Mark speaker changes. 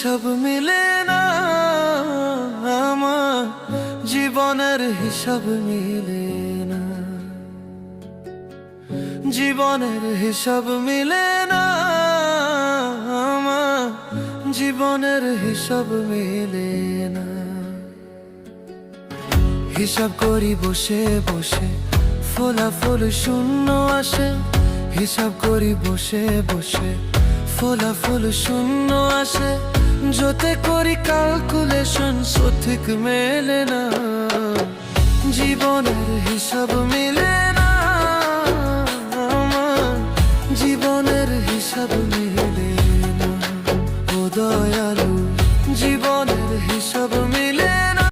Speaker 1: হিসাব মিলে না, আমার জীবনের হিসাব মিলে না, জীবনের হিসাব মিলে না, আমার জীবনের হিসাব মিলে না। হিসাব করি বসে বসে, ফলাফল শূন্য আসে। হিসাব করি বসে বসে, ফলাফল শূন্য আসে। যতে করি ক্যালকুলেশন সঠিক মেলে না, জীবনের হিসাব মিলে না, আমার জীবনের হিসাব মিলে না। ও দয়ালু, জীবনের হিসাব